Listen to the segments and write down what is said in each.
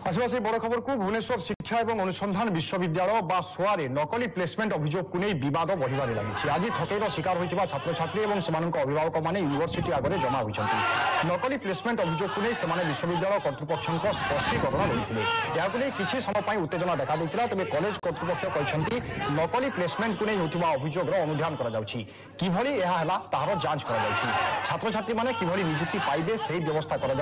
आसपास बड़ खबर को भुवनेश्वर शिक्षा और अनुसंधान विश्वविद्यालय बा सोआरे नकली प्लेसमेंट अभियोग को नहीं बद बढ़वे लगी। आज ठकईर शिकार होता छात्र छात्री और अभिभावक मैंने यूनिवर्सिटी आगे जमा होती नकली प्लेसमेंट अभियोग को नहीं विश्वविद्यालय कर्तृपक्ष स्पष्टीकरण लोड़ी या किसी समय उत्तेजना देखा देता। तेज कॉलेज कर्तृपक्ष कहते नकली प्लेसमेंट को नहीं होता अभियोग अनुधान कर तार जांच कर छात्र छात्री मैंने किभली नियुक्ति पाइबे से व्यवस्था कर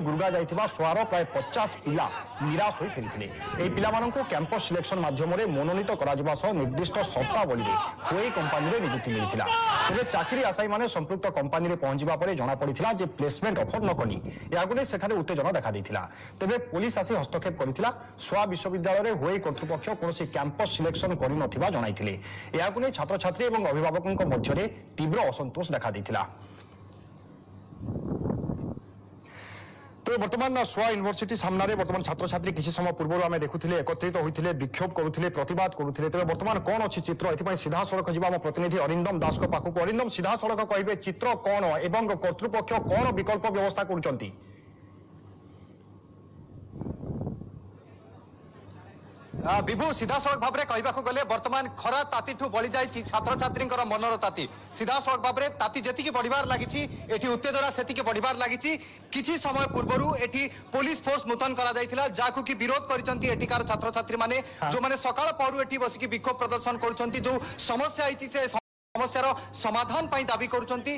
गुर्गा जाइथिबा सोआर प्राय 50 पिला निराश हो फेरी पिलामानंकु कैंपस सिलेक्शन माध्यम मनोनीत करा सह निर्दिष्ट शर्तावली हुए कंपानी रे नियुक्ति मिलता। तेरे चाकरी आशायी मैंने संपृक्त कंपानी रे पहुंचवा पर जना पड़ा जे प्लेसमेंट ऑफर न कली या सेठारे उत्तेजना देखा देथिला। तेबे पुलिस आसी हस्तक्षेप करथिला। सोआ विश्वविद्यालय हुए कर्तृपक्ष कौन कैंपस सिलेक्शन कर जनाइथिले। याकु नै छात्र छात्री और अभिभावकों मध्य तीव्र असंतोष देखा देथिला। तो बर्तमान सोआ यूनिवर्सिटी सामने बर्तमान छात्र छात्री किसी समय पूर्व आम देखुले एकत्रित होते विक्षोभ करुले प्रतिवाद करुले। तेज बर्तमान कौन अच्छी चित्र ए सीधा सड़क जा प्रतिनिधि अरिंदम दास पाखक। अरिंदम सीधा सड़क कहे चित्र कौन एवं कर्तृपक्ष कौन विकल्प व्यवस्था कर विभु सीधा सड़क भाव में कहवाक गले बर्तमान खरा ताती बढ़ी जाए छात्र छात्री मनर ताती सीधा सड़क भाव में ताती जी बढ़वार लगी उत्तेजना से बढ़वार लगी। किसी समय पूर्व एटी पुलिस फोर्स मुतयन करा जहां कि विरोध कर छात्र छात्री मैंने जो मैंने सकाल पहरु एटी बसिक विक्षोभ प्रदर्शन कर जो समस्या आई समस्यार समाधान दाबी करुँच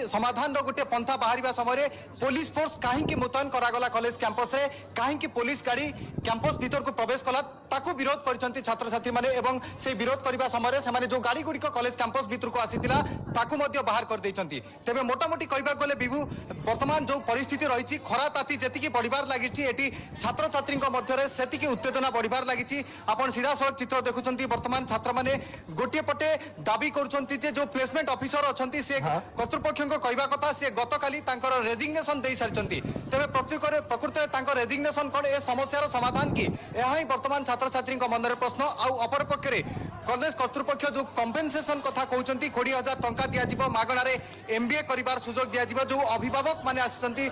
समाधान गोटे पंथा बाहर समय पुलिस फोर्स कहीं मुतयन करागला कॉलेज कैंपस रे कहीं पुलिस गाड़ी कैंपस भीतर को प्रवेश कला ताकू विरोध कर छात्र छात्री मैंने एवं से विरोध करने समय से जो गाड़ी गुड़िक कॉलेज कैंपस भीतर को आसीला ताकू बाहर कर देइछंती। तेबे मोटामोटी कहबा गले विभु वर्तमान जो परिस्थिति रही खरा ताती जेतिकी बढ़वार लगी एटी छात्र छात्री मध्य से उत्तेजना बढ़वार लगी। आपन सीधा सड़क चित्र देखुंत वर्तमान छात्र मैंने गोटे पटे दाबी कर जो प्लेसमेंट ऑफिसर अच्छी से कर्तृपक्ष कहवा कथा सी गतकाली रेजिग्नेशन दे सारी। तेज प्रकृत में रेजिग्नेशन कौन ए समस्यार समाधान कि यह बर्तमान छात्र छात्री मन में प्रश्न। आपर पक्षे कॉलेज कर्तृपक्ष जो कंपेनसेशन कथा कहते 20,000 टंका दिज्व मागणार MBA कर सुजोग दिज्व जो अभिभावक मैंने आसी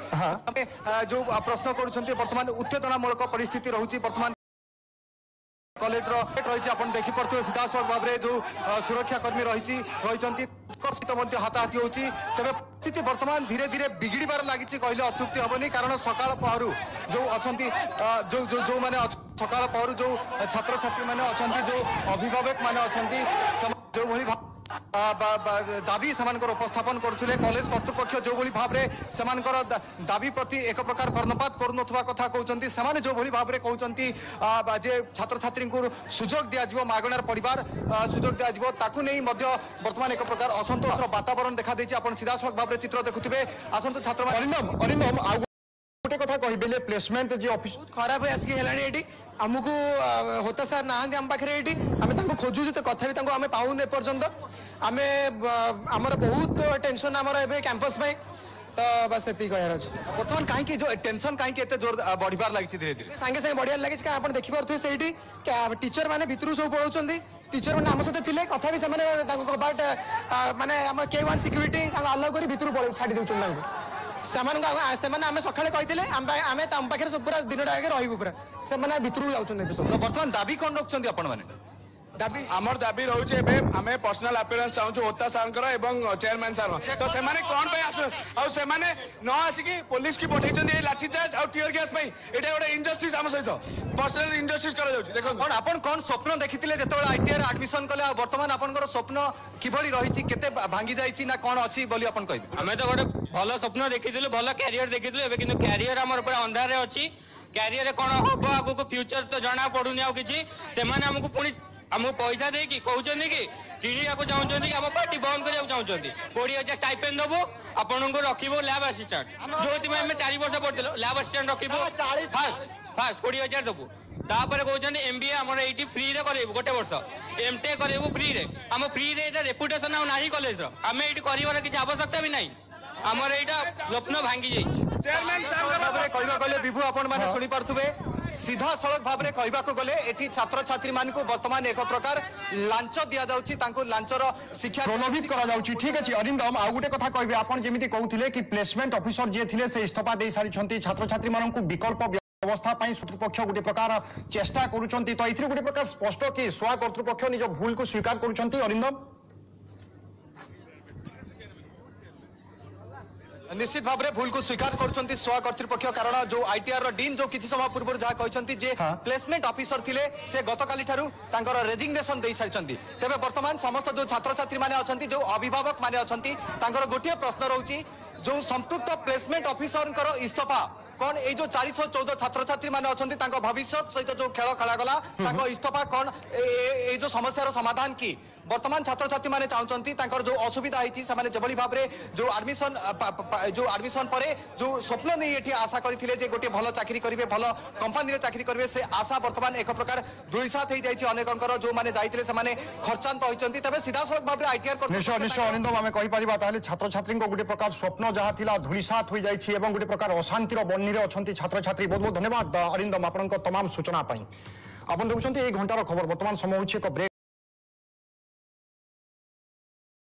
जो प्रश्न कर उत्तेजनामूलक परिस्थिति रोचे बर्तमान कॉलेज रही आप देखिपे सीधा सड़क भाव में जो सुरक्षाकर्मी रही सहित हाथाहाथी होती। तेज परिस्थिति बर्तमान धीरे धीरे बिगिड़बार लगी कहले अत्युक्ति हेनी कारण सकाल पहरु जो अच्छा जो जो जो मैंने सकाल पहरु जो छात्र छात्री मैंने अच्छा जो अभिभावक मैंने अच्छा जो भली दाबी उपस्थापन करुले कॉलेज कर्तृपक्ष जो भाव में दाबी प्रति एक प्रकार कर्णपात करुनथवा कथा कहते हैं जो भाव में कहते जे छात्र छात्री को सुजोग दिज्व मागणार पढ़ार सुजोग दिज्व ताकू नहीं बर्तमान एक प्रकार असंतोष वातावरण देखा देती। आप सीधा सड़क भाव में चित्र देखुए आसतु छात्र अरिंदम गोटे कथा कहबे प्लेसमेंट जी ऑफिस खराब हो आसिक है आमको होता सार ना आम पाखे ये आम खोजु कथा भी आम पाऊन एपर्यंत आम आमर बहुत टेंशन आमर ए कैंपस में तो बस ये कहर अच्छे बर्तमान कहीं जो टेंशन कहीं जोर बढ़वार लगी धीरे धीरे सागे सागे बढ़िया लगे आप देखिपे से टीचर मैंने भितर सब पढ़ाऊँ टीचर मैंने आम सहित थे कथा भी कबाट माने K1 सिक्यूरीटी अलाउ कर भितर छाड़ी दूसरी आम सका कहते आम पाखे पूरा दिन टाइम रही पूरा से भितर जाऊँ। बर्तमान दाबी कौन रखुच्च आपण मैंने दाबी आमर दाबी रोचे आम पर्सनल अपीयरेंस चाहूँ होता सार चेयरमैन सार तो से कौन से न आसिक पुलिस की पठे लाठीचार्ज और टीयर गैस ये गोटे इनजस्टिस आम सहित पर्सनल इनजस्टिस कर आपन कौन स्वप्न देखी जो ITI एडमिशन कले बर्तमान आपंकर स्वप्न किभली रही केते भांगी जाइछि ना कौन अच्छी बोली आपन कहबे आमे तो गोटे भल स्वप्न देखिथिलु भल कैरियर देखिथिलु एबे किंतु कैरियर हमर पूरा अंधार रे अछि। कैरियर कौन हम आगु को फ्यूचर तो जना पड़ुनी आ किछि से माने हमकु पुणी हमको पैसा देकी कहते कि टीढ़ा को चाहते कि आम पार्टी बंद करने चाहते 20,000 स्टाइपेंड दबो आपन को रखो लैब असिस्टेंट जो आम 4 वर्ष पढ़ल लैब असिस्टेंट रखो फास्ट 20,000 दबू तापर कहते MBA आम ये फ्री रे करेबू गोटे वर्ष MTech करेबू फ्री रे आम फ्री रे रेपुटेशन ना कॉलेज आम ये कर किसी आवश्यकता भी नहीं आमर यहाँ स्वप्न भांगी जाइए। विभु आपण मैंने शुणी पारे सीधा सड़क भाव में कहवाक गले एटी छात्र छात्री मान बर्तमान एक प्रकार लांच दि जाऊँगी लांचर शिक्षा प्रलोभित करा ठीक अच्छे। अरिंदम आउ गोटे कथा कहबे आपन जेमिति कहउथिले कि प्लेसमेंट ऑफिसर जे थिले से इस्तीफा दे सारी छंती छात्र छात्री मानन को विकल्प व्यवस्था कर्तृपक्ष गोटे प्रकार चेष्टा करुँच तो ये गोटे प्रकार स्पष्ट कि सोआ कर्तृपक्ष निज भूल को स्वीकार करुँच अरिंदम निश्चित भाव में भूल को स्वीकार कर स्वा कर्तृपक्ष कारण जो आईटीआर डीन जो किसी समय पूर्व जहाँ कहते जे हाँ। प्लेसमेंट ऑफिसर थिले से गतकाली ठारू तांकर रेजिग्नेशन दे सारी तेबे वर्तमान समस्त जो छात्र छात्री माने अछंती जो अभिभावक माने अछंती तांकर गोटे प्रश्न रहउची जो संपृक्त प्लेसमेंट ऑफिसर इस्तीफा कौन ये जो 414 छात्र छात्री माने अछंती तांको भविष्य सहित जो खेल खेला गला तांको इस्तीफा कौन ये जो समस्यार समाधान की वर्तमान छात्र छात्री माने चाहउचंती तांकर जो असुविधा हिची समाने जेबली भाबरे जो एडमिशन परे जो स्वप्न नहीं एठी आशा करथिले जे गोटे भलो चाकरी करिवे भलो कंपनी रे चाकरी करिवे से आशा वर्तमान एक प्रकार दुईसात हो जाइछि अनेकंकर जो माने जाइथिले समाने खर्चांत होइचंती तबे सीधा सड़क भाबरे आईटीआर निश्चय निश्चय अरिंदम आम कहीपर छात्र छात्री गोटे प्रकार स्वप्न जहाँ थिला धूलिसात हो जाइछि एवं गोटे प्रकार अशांतिर बन्नी रे अछंती छात्र छात्री बहुत बहुत धन्यवाद अरिंदम आपनक तमाम सूचना पाई। आपण देखुछंती 1 घंटार खबर वर्तमान समय होछि एक ब्रेक।